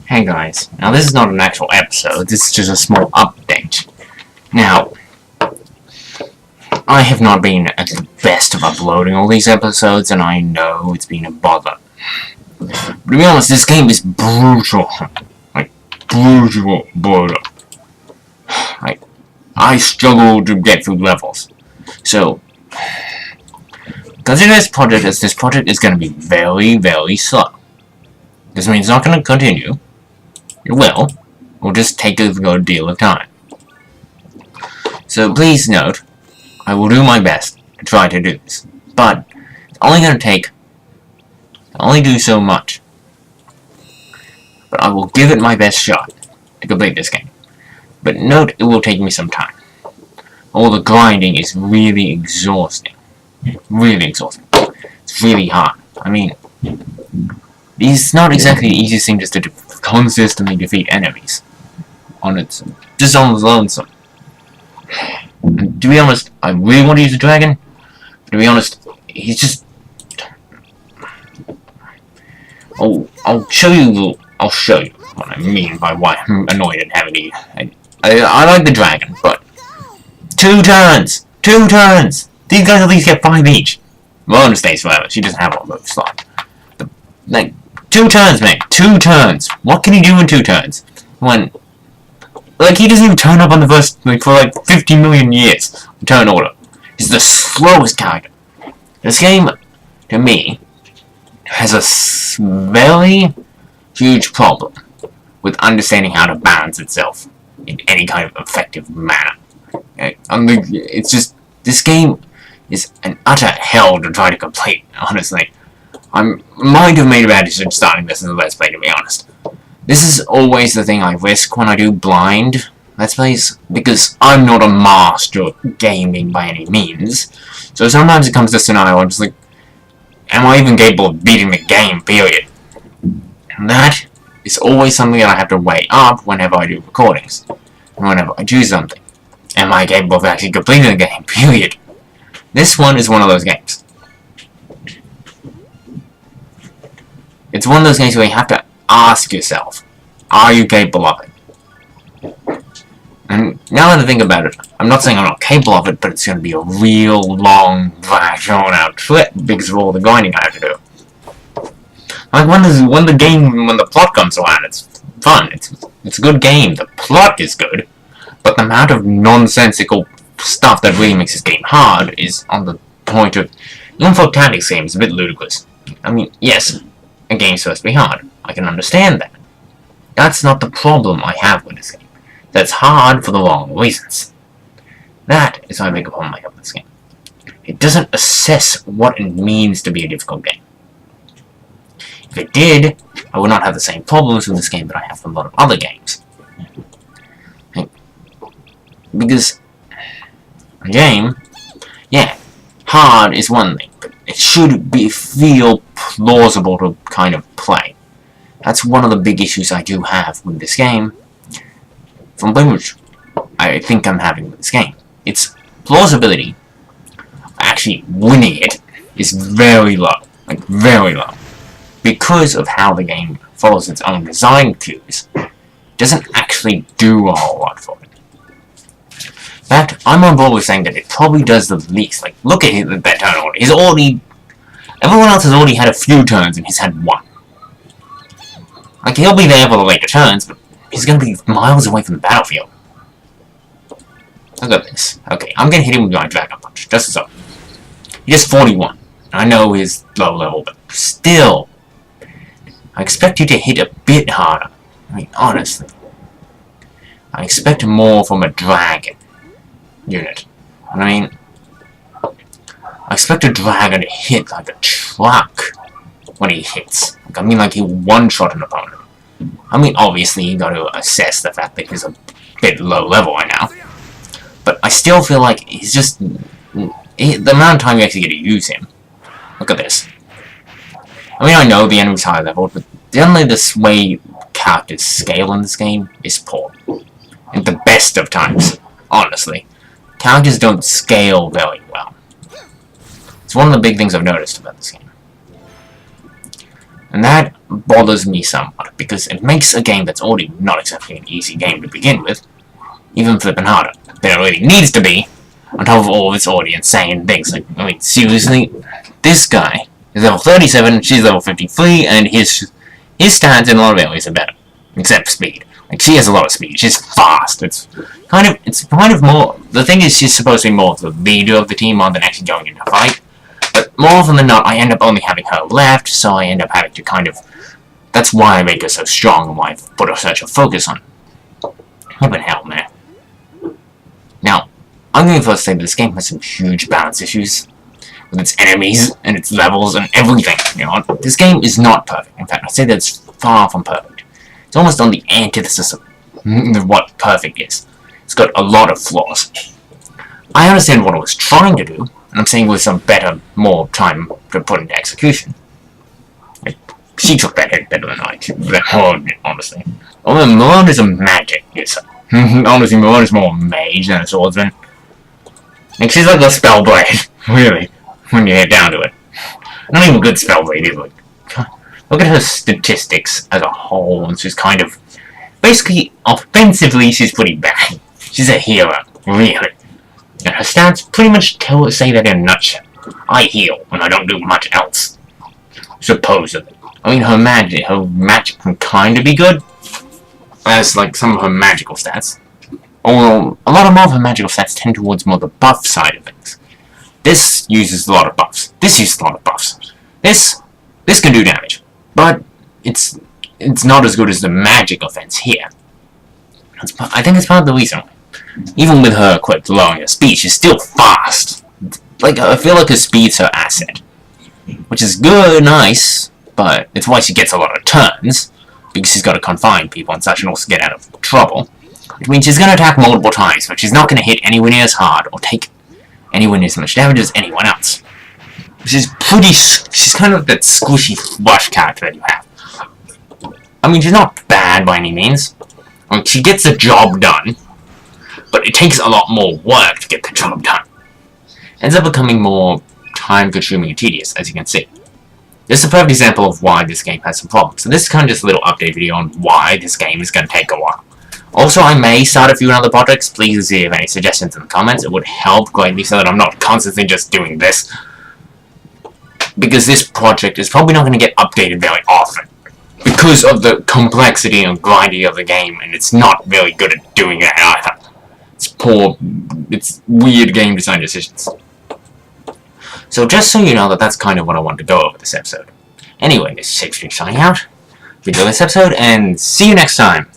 Hey guys, now this is not an actual episode, this is just a small update. Now, I have not been at the best of uploading all these episodes, and I know it's been a bother. But to be honest, this game is brutal. Like, brutal. Like, I struggle to get through levels. So, consider this project is going to be very, very slow. This means it's not going to continue. It will just take a good deal of time. So please note, I will do my best to try to do this, but it's only going to only do so much. But I will give it my best shot to complete this game. But note, it will take me some time. All the grinding is really exhausting. Really exhausting. It's really hard. I mean, it's not exactly the easiest thing just to consistently defeat enemies. Just on its lonesome. And to be honest, I really want to use the dragon. But to be honest, he's just... I'll show you what I mean by why I'm annoyed at having to... I like the dragon, but... 2 turns! 2 turns! These guys at least get 5 each. Mona stays forever. She doesn't have a move slot. Like, 2 turns, man. 2 turns. What can he do in 2 turns? When... Like, he doesn't even turn up on the first... Like, for like 50 million years. Turn order. He's the slowest character. This game, to me, has a very huge problem with understanding how to balance itself in any kind of effective manner. It's just... This game is an utter hell to try to complete, honestly. I might have made a bad decision starting this in the Let's Play, to be honest. This is always the thing I risk when I do blind Let's Plays, because I'm not a master at gaming by any means. So sometimes it comes to a scenario I'm just like, am I even capable of beating the game, period? And that is always something that I have to weigh up whenever I do recordings. And whenever I choose something. Am I capable of actually completing the game, period? This one is one of those games. It's one of those games where you have to ask yourself, are you capable of it? And now that I think about it, I'm not saying I'm not capable of it, but it's going to be a real long, drawn-out trip because of all the grinding I have to do. Like, when the plot comes around, it's fun. It's a good game. The plot is good, but the amount of nonsensical stuff that really makes this game hard is on the point of... Even for a tactics game, it's a bit ludicrous. I mean, yes, a game's supposed to be hard. I can understand that. That's not the problem I have with this game. That's hard for the wrong reasons. That is my big problem I have with this game. It doesn't assess what it means to be a difficult game. If it did, I would not have the same problems with this game that I have with a lot of other games. Because a game, yeah, hard is one thing, but it should feel plausible to kind of play. That's one of the big issues I do have with this game, from which I think I'm having with this game. Its plausibility, actually winning it, is very low, like very low. Because of how the game follows its own design cues, it doesn't actually do a whole lot for it. In fact, I'm on board with saying that it probably does the least. Like, look at that turn order. Everyone else has already had a few turns, and he's had 1. Like, he'll be there for the later turns, but he's gonna be miles away from the battlefield. Look at this. Okay, I'm gonna hit him with my Dragon Punch, just so. He does 41. I know he's low level, but still. I expect you to hit a bit harder. I mean, honestly. I expect more from a dragon unit. I mean, I expect a dragon to hit like a truck when he hits. Like, I mean, like he one-shot an opponent. I mean, obviously, you got to assess the fact that he's a bit low level right now. But I still feel like he's just... the amount of time you actually get to use him. Look at this. I mean, I know the enemy's high level, but generally this way characters scale in this game is poor. At the best of times, honestly. Characters don't scale very well. It's one of the big things I've noticed about this game. And that bothers me somewhat, because it makes a game that's already not exactly an easy game to begin with, even flipping harder than it really needs to be, on top of all of its already insane things. Like, I mean, seriously, this guy is level 37, she's level 53, and his stats in a lot of areas are better, except speed. Like, she has a lot of speed, she's fast, it's kind of more, the thing is, she's supposed to be more the leader of the team rather than actually going into a fight. But more often than not, I end up only having her left, so I end up having to kind of... That's why I make her so strong and why I've put such a focus on. Heaven help, man. Now, I'm going to first say that this game has some huge balance issues with its enemies and its levels and everything. You know, this game is not perfect. In fact, I'd say that it's far from perfect. It's almost on the antithesis of what perfect is. It's got a lot of flaws. I understand what I was trying to do, and I'm saying with some more time to put into execution. She took that hit better than I did, honestly. Although Malone is a magic user. Honestly, Malone is more a mage than a swordsman. Like, she's like a spellblade, really, when you get down to it. Not even a good spellblade either. Look at her statistics as a whole, and she's kind of... Basically, offensively, she's pretty bad. She's a hero, really. And her stats pretty much say that in a nutshell. I heal when I don't do much else. Supposedly. I mean, her magic can kind of be good. As, like, some of her magical stats. Although, a lot of her magical stats tend towards more the buff side of things. This uses a lot of buffs. This uses a lot of buffs. This can do damage. But, it's not as good as the magic offense here. I think it's part of the reason. Even with her equipped lowering her speed, she's still fast. Like, I feel like her speed's her asset. Which is good, nice, but it's why she gets a lot of turns. Because she's got to confine people and such and also get out of trouble. Which means she's going to attack multiple times, but she's not going to hit anywhere near as hard or take anywhere near as much damage as anyone else. She's kind of that squishy flush character that you have. I mean, she's not bad by any means. I mean, she gets the job done, but it takes a lot more work to get the job done. It ends up becoming more time-consuming and tedious, as you can see. This is a perfect example of why this game has some problems. So this is kind of just a little update video on why this game is going to take a while. Also, I may start a few other projects. Please leave any suggestions in the comments. It would help greatly so that I'm not constantly just doing this. Because this project is probably not going to get updated very often. Because of the complexity and grinding of the game, and it's not really good at doing it either. It's weird game design decisions. So just so you know that's kind of what I wanted to go over this episode. Anyway, this is Shakespeare signing out. If you enjoyed this episode, and see you next time.